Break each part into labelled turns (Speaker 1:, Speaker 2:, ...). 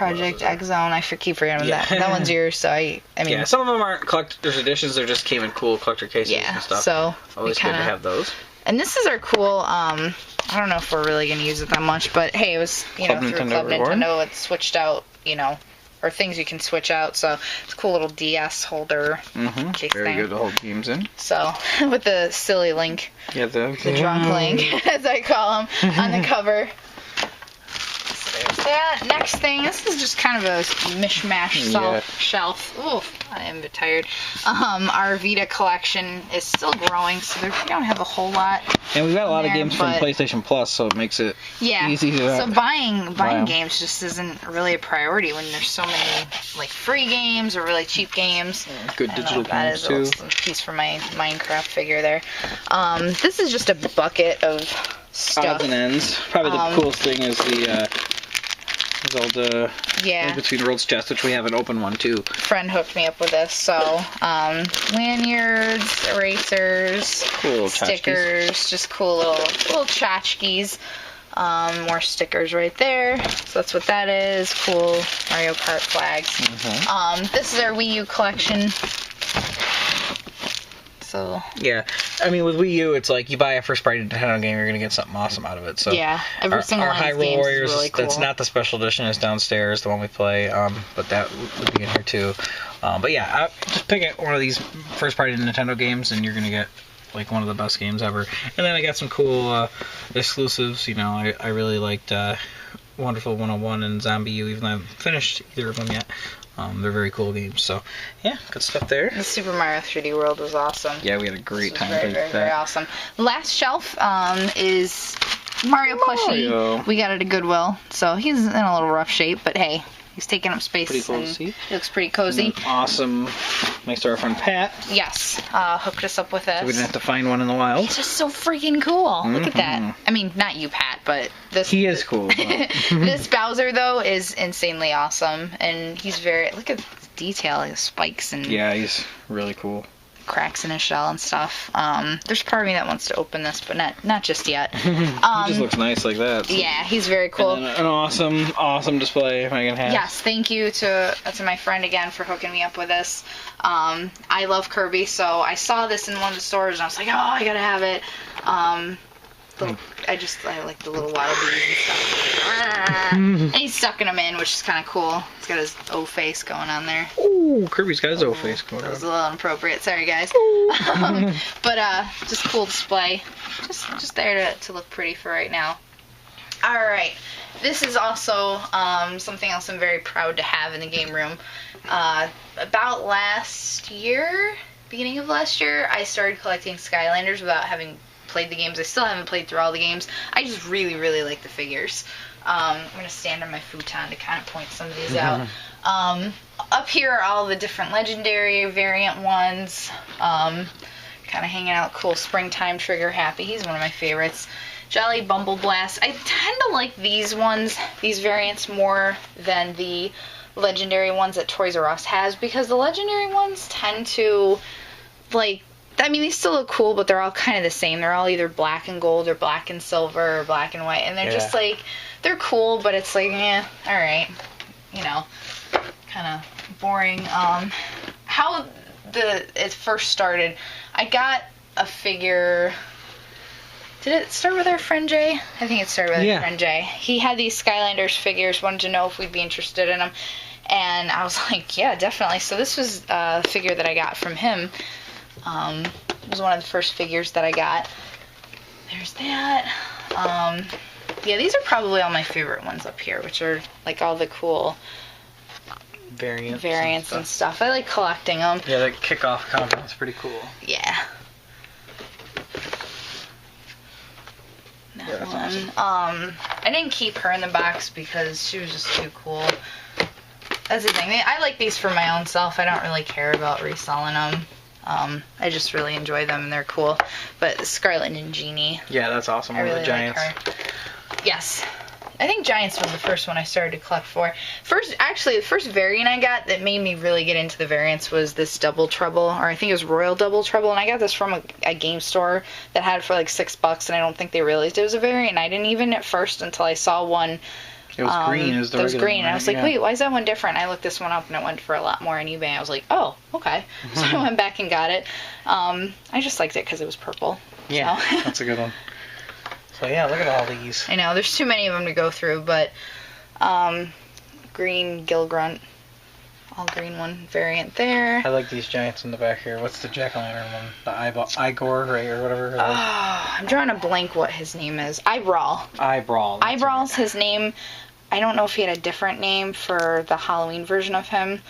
Speaker 1: Project X Zone. I keep forgetting
Speaker 2: Yeah.
Speaker 1: that one's yours. So I mean,
Speaker 2: Yeah, some of them aren't collector's editions. They just came in cool collector cases and stuff.
Speaker 1: So
Speaker 2: always good to have those.
Speaker 1: And this is our cool. I don't know if we're really gonna use it that much, but hey, it was through Club Nintendo. It switched out, or things you can switch out. So it's a cool little DS holder. Case
Speaker 2: Very
Speaker 1: thing.
Speaker 2: good to hold games in.
Speaker 1: So with the silly Link, the drunk Link, as I call him, on the cover. There's that. Next thing, this is just kind of a mishmash shelf. Oof, I am a bit tired. Our Vita collection is still growing, so we don't have a whole lot.
Speaker 2: And we've got a lot of games from PlayStation Plus, so it makes it easy to.
Speaker 1: So buying games just isn't really a priority when there's so many free games or really cheap games.
Speaker 2: Good digital games too.
Speaker 1: A piece for my Minecraft figure there. This is just a bucket of stuff.
Speaker 2: Odds and ends. Probably the coolest thing is the Zelda Between Worlds chest, which we have an open one too.
Speaker 1: Friend hooked me up with this. So lanyards, erasers,
Speaker 2: cool
Speaker 1: stickers,
Speaker 2: tchotchkes.
Speaker 1: Just cool little tchotchkes. More stickers right there. So that's what that is. Cool Mario Kart flags. This is our Wii U collection. So
Speaker 2: yeah, I mean with Wii U, it's like you buy a first-party Nintendo game, you're gonna get something awesome out of it. So
Speaker 1: yeah, every single
Speaker 2: our
Speaker 1: one of these
Speaker 2: Hyrule
Speaker 1: games
Speaker 2: Warriors,
Speaker 1: is really cool.
Speaker 2: That's not the special edition, is downstairs, the one we play. But that would be in here too. But yeah, just pick one of these first-party Nintendo games, and you're gonna get one of the best games ever. And then I got some cool exclusives. I really liked Wonderful 101 and Zombie U, even though I haven't finished either of them yet. They're very cool games, so yeah, good stuff there.
Speaker 1: The Super Mario 3D World was awesome.
Speaker 2: Yeah, we had a great time.
Speaker 1: Very awesome. Last shelf is Mario plushie. We got it at Goodwill, so he's in a little rough shape, but hey, he's taking up space.
Speaker 2: Pretty cool to see.
Speaker 1: He looks pretty cozy.
Speaker 2: Awesome. Thanks to our friend Pat.
Speaker 1: Yes, hooked us up with this.
Speaker 2: So we didn't have to find one in the wild.
Speaker 1: He's just so freaking cool. Look at that. I mean, not you, Pat, but this.
Speaker 2: He is cool.
Speaker 1: This Bowser though is insanely awesome, and he's look at the detail, the spikes and.
Speaker 2: Yeah, he's really cool.
Speaker 1: Cracks in his shell and stuff. There's part of me that wants to open this, but not just yet.
Speaker 2: He just looks nice like that. So.
Speaker 1: Yeah, he's very cool.
Speaker 2: And an awesome display Megan has.
Speaker 1: Yes, thank you to my friend again for hooking me up with this. I love Kirby, so I saw this in one of the stores and I was like, oh, I gotta have it. I like the little wild bees and stuff. And he's sucking them in, which is kind of cool. He's got his O face going on there.
Speaker 2: Ooh, Kirby's got his O face going on.
Speaker 1: That was a little inappropriate. Sorry, guys. But just cool display. Just there to look pretty for right now. All right. This is also something else I'm very proud to have in the game room. About last year, beginning of last year, I started collecting Skylanders without having played the games. I still haven't played through all the games. I just really, really like the figures. I'm going to stand on my futon to kind of point some of these out. Up here are all the different legendary variant ones. Kind of hanging out. Cool Springtime Trigger Happy. He's one of my favorites. Jolly Bumble Blast. I tend to like these ones, these variants, more than the legendary ones that Toys R Us has, because the legendary ones tend to, they still look cool, but they're all kind of the same. They're all either black and gold or black and silver or black and white, and they're just they're cool, but it's alright, kind of boring. How it first started, I got a figure. Did it start with our friend Jay? I think it started with our friend Jay. He had these Skylanders figures, wanted to know if we'd be interested in them, and I was like, yeah, definitely. So this was a figure that I got from him. It was one of the first figures that I got. There's that. Yeah, these are probably all my favorite ones up here, which are all the cool variants and stuff. I like collecting them.
Speaker 2: Yeah, the kickoff content's pretty cool.
Speaker 1: Yeah. That one. I didn't keep her in the box because she was just too cool. That's the thing. I like these for my own self. I don't really care about reselling them. I just really enjoy them and they're cool. But Scarlet and Genie.
Speaker 2: Yeah, that's awesome.
Speaker 1: I really
Speaker 2: the Giants.
Speaker 1: like her. Yes. I think Giants was the first one I started to collect for. The first variant I got that made me really get into the variants was this Double Trouble, or I think it was Royal Double Trouble, and I got this from a game store that had it for $6, and I don't think they realized it was a variant. I didn't even at first until I saw one
Speaker 2: It was green. It was the
Speaker 1: It was
Speaker 2: regular
Speaker 1: green.
Speaker 2: one,
Speaker 1: And I was like,
Speaker 2: yeah.
Speaker 1: wait, why is that one different? I looked this one up and it went for a lot more on eBay. I was like, oh, okay. So I went back and got it. I just liked it because it was purple.
Speaker 2: Yeah,
Speaker 1: So.
Speaker 2: that's a good one. So yeah, look at all these.
Speaker 1: I know, there's too many of them to go through, but green Gilgrunt, all green one variant there.
Speaker 2: I like these giants in the back here. What's the jack-o'-lantern one? The Igor, right, or whatever?
Speaker 1: I'm drawing a blank what his name is. Eyebrawl.
Speaker 2: Eyebrawl.
Speaker 1: Eyebrawl's his name. I don't know if he had a different name for the Halloween version of him.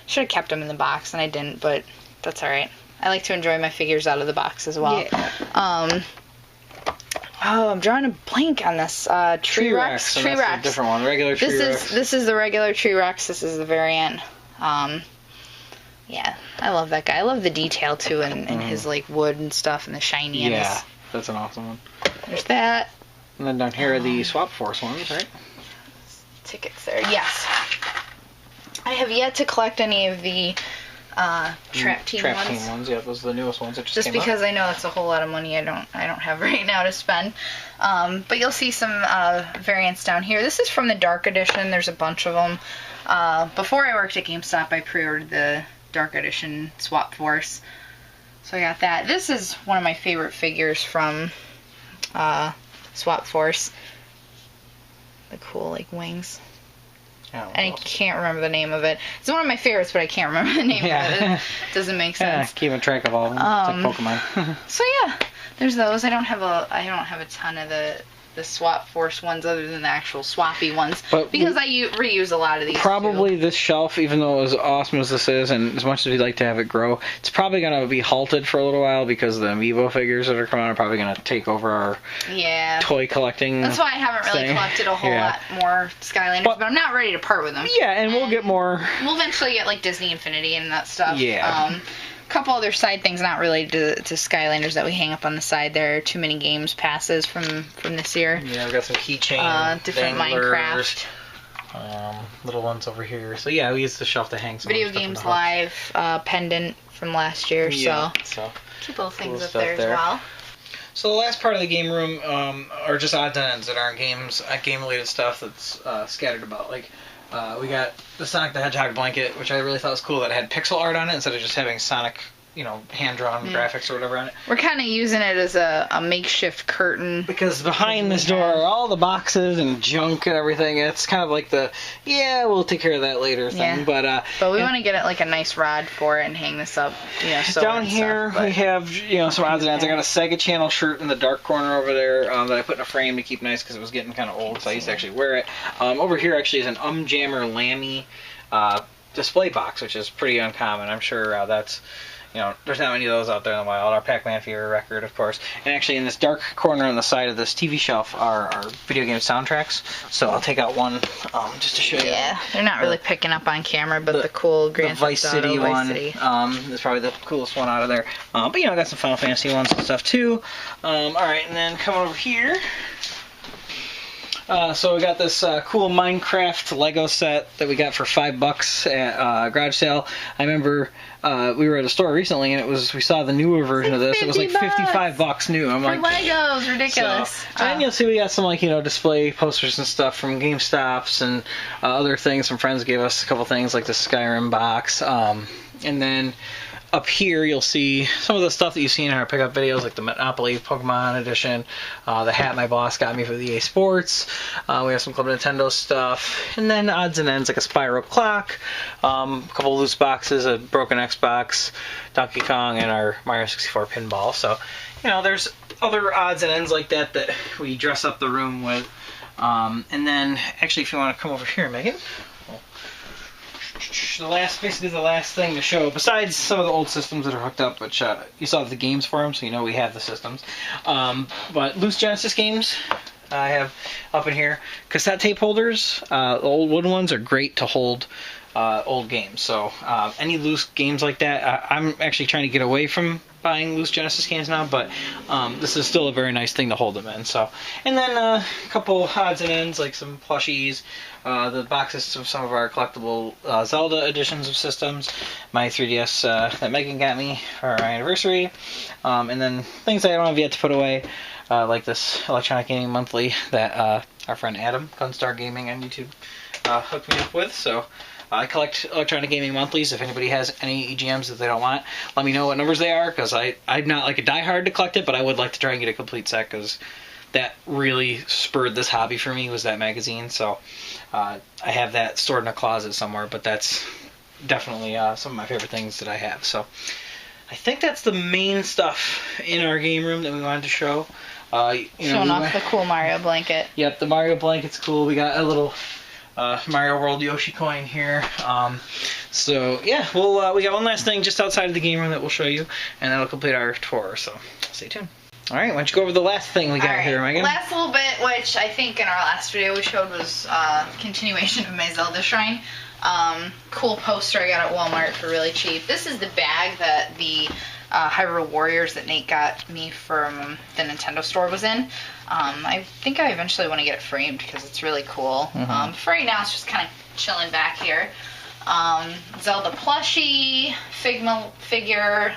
Speaker 1: Should have kept him in the box, and I didn't, but that's alright. I like to enjoy my figures out of the box as well.
Speaker 2: Yeah.
Speaker 1: I'm drawing a blank on this. Tree Rex.
Speaker 2: Tree Rex. That's a different one. Regular Tree Rex.
Speaker 1: This is the regular Tree Rex. This is the variant. Yeah, I love that guy. I love the detail too, and his like wood and stuff, and the shininess.
Speaker 2: Yeah, that's an awesome one.
Speaker 1: There's that.
Speaker 2: And then down here are the Swap Force ones, right?
Speaker 1: Tickets there. Yes. I have yet to collect any of the Trap Team ones.
Speaker 2: Yeah, those are the newest ones that
Speaker 1: just because I know it's a whole lot of money I don't have right now to spend. But you'll see some variants down here. This is from the Dark Edition. There's a bunch of them. Before I worked at GameStop, I pre-ordered the Dark Edition Swap Force. So I got that. This is one of my favorite figures from Swap Force. The cool like wings.
Speaker 2: Oh,
Speaker 1: and I can't remember the name of it. It's one of my favorites, but I can't remember the name of it. It doesn't make sense.
Speaker 2: Keeping track of all of them. It's like Pokemon.
Speaker 1: So yeah, there's those. I don't have a ton of the Swap Force ones other than the actual swappy ones,
Speaker 2: but
Speaker 1: because I reuse a lot of these.
Speaker 2: Probably
Speaker 1: too.
Speaker 2: This shelf, even though as awesome as this is, and as much as we'd like to have it grow, it's probably going to be halted for a little while because the Amiibo figures that are coming out are probably going to take over our toy collecting.
Speaker 1: That's why I haven't really collected a whole lot more Skylanders, but I'm not ready to part with them.
Speaker 2: Yeah, and we'll get more.
Speaker 1: We'll eventually get like Disney Infinity and that stuff.
Speaker 2: Yeah.
Speaker 1: Couple other side things not related to Skylanders that we hang up on the side. There are too many games passes from this year.
Speaker 2: Yeah, I've got some keychain,
Speaker 1: different
Speaker 2: danglers, Minecraft, little ones over here. So yeah, we use the shelf to hang some
Speaker 1: Video Games Live pendant from last year.
Speaker 2: Yeah,
Speaker 1: so keep little things
Speaker 2: cool
Speaker 1: up there as well.
Speaker 2: So the last part of the game room are just odds and ends that aren't games, game-related stuff that's scattered about. Like we got the Sonic the Hedgehog blanket, which I really thought was cool that it had pixel art on it instead of just having Sonic, hand-drawn graphics or whatever on it.
Speaker 1: We're kind of using it as a makeshift curtain.
Speaker 2: Because behind this door are all the boxes and junk and everything. It's kind of like we'll take care of that later thing.
Speaker 1: Yeah. But we want to get it like a nice rod for it and hang this up.
Speaker 2: Down here we have some odds and ends. I got a Sega Channel shirt in the dark corner over there that I put in a frame to keep nice because it was getting kind of old, so I used to actually wear it. Over here actually is an Jammer Lammy display box, which is pretty uncommon. I'm sure that's... there's not many of those out there in the wild. Our Pac-Man Fever record, of course. And actually, in this dark corner on the side of this TV shelf are our video game soundtracks. So I'll take out one just to show you.
Speaker 1: Yeah, they're not really picking up on camera, but the cool Grand
Speaker 2: Vice
Speaker 1: Theft
Speaker 2: City
Speaker 1: Auto,
Speaker 2: one
Speaker 1: Vice City.
Speaker 2: is probably the coolest one out of there. But I got some Final Fantasy ones and stuff too. All right, and then come over here. So we got this cool Minecraft Lego set that we got for $5 at garage sale. I remember we were at a store recently and we saw the newer version of this. It was like $55 new. I'm like,
Speaker 1: Legos, ridiculous.
Speaker 2: So, and you'll see we got some display posters and stuff from GameStops and other things. Some friends gave us a couple things like the Skyrim box, and then. Up here, you'll see some of the stuff that you've seen in our pickup videos, like the Monopoly Pokemon edition, the hat my boss got me for the EA Sports. We have some Club Nintendo stuff, and then odds and ends like a Spyro clock, a couple of loose boxes, a broken Xbox, Donkey Kong, and our Mario 64 pinball. So, there's other odds and ends like that that we dress up the room with. And then, actually, if you want to come over here, Megan. Basically the last thing to show, besides some of the old systems that are hooked up, which you saw the games for them, so we have the systems. But loose Genesis games I have up in here. Cassette tape holders, the old wooden ones are great to hold old games. So any loose games like that, I'm actually trying to get away from buying loose Genesis games now, but this is still a very nice thing to hold them in. So, and then a couple odds and ends, like some plushies, the boxes of some of our collectible Zelda editions of systems, my 3DS that Megan got me for our anniversary, and then things I don't have yet to put away, like this Electronic Gaming Monthly that our friend Adam, Gunstar Gaming on YouTube, hooked me up with. So I collect electronic gaming monthlies. If anybody has any EGMs that they don't want, let me know what numbers they are, because I'm not like a diehard to collect it, but I would like to try and get a complete set, because that really spurred this hobby for me, was that magazine. So I have that stored in a closet somewhere, but that's definitely some of my favorite things that I have. So I think that's the main stuff in our game room that we wanted to show.
Speaker 1: Showing off the cool Mario blanket.
Speaker 2: Yep, the Mario blanket's cool. We got a little Mario World Yoshi coin here. So yeah, we got one last thing just outside of the game room that we'll show you, and that'll complete our tour. So stay tuned. All right, why don't you go over the last thing we got here, Megan?
Speaker 1: Last little bit, which I think in our last video we showed was continuation of my Zelda Shrine. Cool poster I got at Walmart for really cheap. This is the bag that the Hyrule Warriors that Nate got me from the Nintendo store was in. I think I eventually want to get it framed because it's really cool. For right now, it's just kind of chilling back here. Zelda plushie, Figma figure,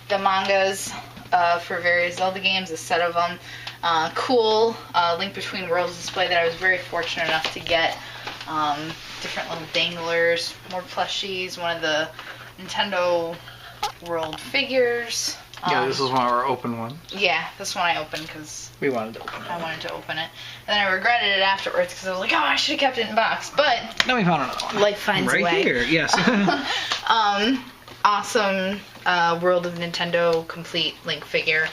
Speaker 1: the mangas for various Zelda games, a set of them. Cool Link Between Worlds display that I was very fortunate enough to get. Different little danglers, more plushies, one of the Nintendo World figures.
Speaker 2: Yeah, this is one of our open ones.
Speaker 1: Yeah, this one I opened because
Speaker 2: we wanted to open it.
Speaker 1: I wanted to open it. And then I regretted it afterwards because I was like, oh, I should have kept it in box. But
Speaker 2: then we found another one.
Speaker 1: Life finds a way.
Speaker 2: Right here, yes.
Speaker 1: Awesome World of Nintendo complete Link figure.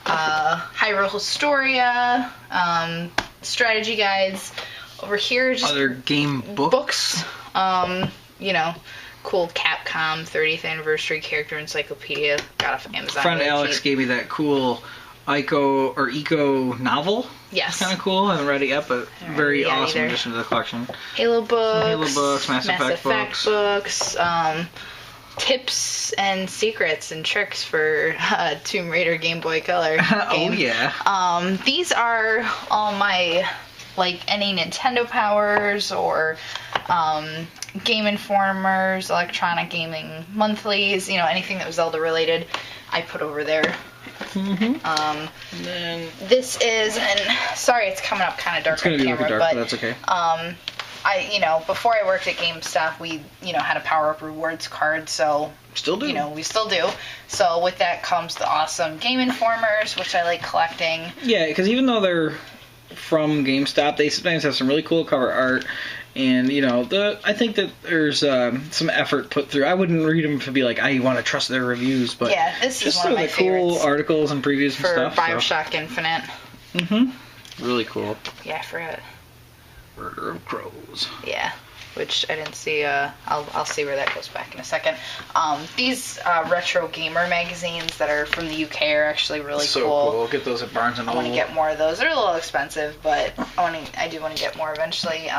Speaker 1: Hyrule Historia, strategy guides. Over here, just
Speaker 2: other game books.
Speaker 1: You know, cool Capcom 30th anniversary character encyclopedia. Got off Amazon.
Speaker 2: Friend Alex gave me that cool Eco novel.
Speaker 1: Yes.
Speaker 2: Kind of cool. I haven't read it yet, but very awesome addition to the collection.
Speaker 1: Halo books.
Speaker 2: Mass Effect books.
Speaker 1: Tips and secrets and tricks for Tomb Raider Game Boy Color game.
Speaker 2: Oh yeah.
Speaker 1: These are all my, like, any Nintendo powers or Game Informers, electronic gaming monthlies, you know, anything that was Zelda related, I put over there. And then this is, and sorry it's coming up kind of dark on camera, but
Speaker 2: that's okay.
Speaker 1: Before I worked at GameStop, we, had a Power Up Rewards card, so
Speaker 2: still do.
Speaker 1: We still do. So with that comes the awesome Game Informers, which I like collecting. Yeah,
Speaker 2: because even though they're from GameStop, they sometimes have some really cool cover art, and I think that there's some effort put through. I wouldn't read them to be like, I want to trust their reviews, but
Speaker 1: yeah, this
Speaker 2: just
Speaker 1: is one of my
Speaker 2: cool articles and previews and stuff.
Speaker 1: For BioShock Infinite.
Speaker 2: Really cool.
Speaker 1: Yeah, I forgot.
Speaker 2: Murder of Crows.
Speaker 1: Yeah, which I didn't see. I'll see where that goes back in a second. These retro gamer magazines that are from the UK are actually really
Speaker 2: so cool. Get those at Barnes & Noble.
Speaker 1: I want to get more of those. They're a little expensive, but I do want to get more eventually.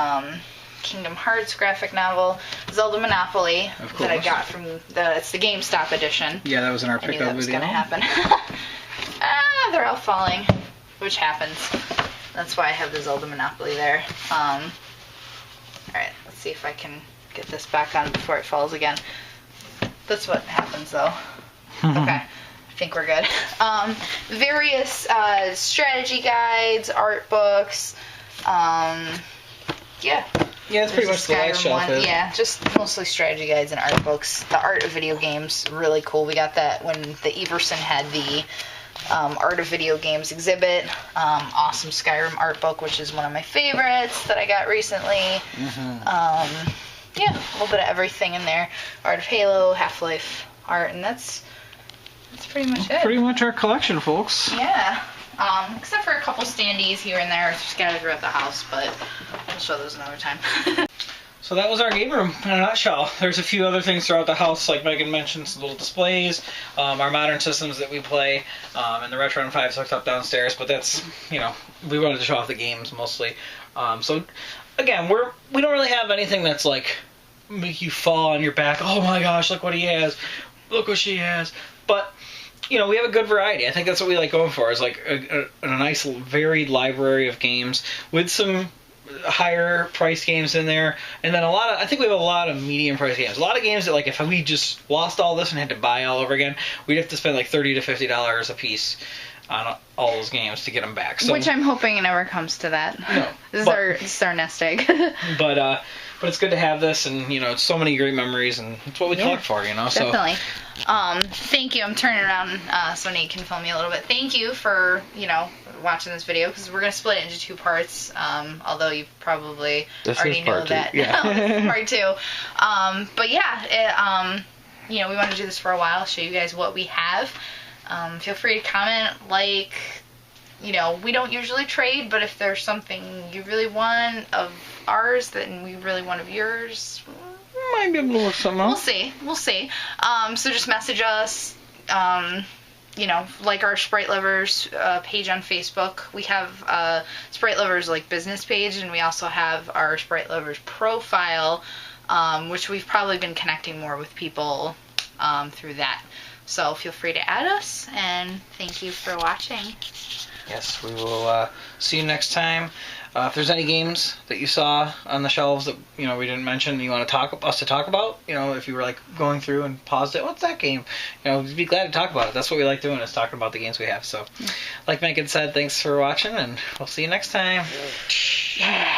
Speaker 1: Kingdom Hearts graphic novel, Zelda Monopoly that I got from it's the GameStop edition.
Speaker 2: Yeah, that was in our pickup video.
Speaker 1: I knew that was gonna happen. They're all falling, which happens. That's why I have the Zelda Monopoly there. Alright, let's see if I can get this back on before it falls again. That's what happens though. Okay, I think we're good. Various strategy guides, art books.
Speaker 2: Yeah, it's pretty much the last shelf.
Speaker 1: Yeah, just mostly strategy guides and art books. The art of video games, really cool. We got that when the Everson had the Art of Video Games exhibit. Awesome Skyrim art book, which is one of my favorites that I got recently. A little bit of everything in there. Art of Halo, Half-Life art, and that's pretty much it.
Speaker 2: Pretty much our collection, folks.
Speaker 1: Yeah. Except for a couple standees here and there scattered throughout the house, but I'll show those another time.
Speaker 2: So that was our game room in a nutshell. There's a few other things throughout the house, like Megan mentioned, some little displays, our modern systems that we play, and the Retro N5's hooked up downstairs, but that's, we wanted to show off the games mostly. So, again, we don't really have anything that's like, make you fall on your back, oh my gosh, look what he has, look what she has, but we have a good variety. I think that's what we like going for, is like a nice varied library of games with some higher price games in there, and then I think we have a lot of medium price games. A lot of games that, like, if we just lost all this and had to buy all over again, we'd have to spend like $30 to $50 a piece. on all those games to get them back. So,
Speaker 1: which I'm hoping it never comes to that.
Speaker 2: No,
Speaker 1: This is our nest egg.
Speaker 2: but it's good to have this, and it's so many great memories, and it's what we collect for,
Speaker 1: Definitely. Thank you. I'm turning around so Nate can film me a little bit. Thank you for watching this video, because we're gonna split it into 2 parts. Although you probably already know that.
Speaker 2: Yeah.
Speaker 1: This is part 2. But yeah, we want to do this for a while. Show you guys what we have. Feel free to comment, like. We don't usually trade, but if there's something you really want of ours that we really want of yours,
Speaker 2: might be able to look something up.
Speaker 1: We'll see. So just message us. Like our Sprite Lovers page on Facebook. We have Sprite Lovers business page, and we also have our Sprite Lovers profile, which we've probably been connecting more with people through that. So feel free to add us, and thank you for watching.
Speaker 2: Yes, we will see you next time. If there's any games that you saw on the shelves that we didn't mention, you want to talk about, if you were going through and paused it, what's that game? We'd be glad to talk about it. That's what we like doing, is talking about the games we have. So, like Megan said, thanks for watching, and we'll see you next time.
Speaker 1: Yeah.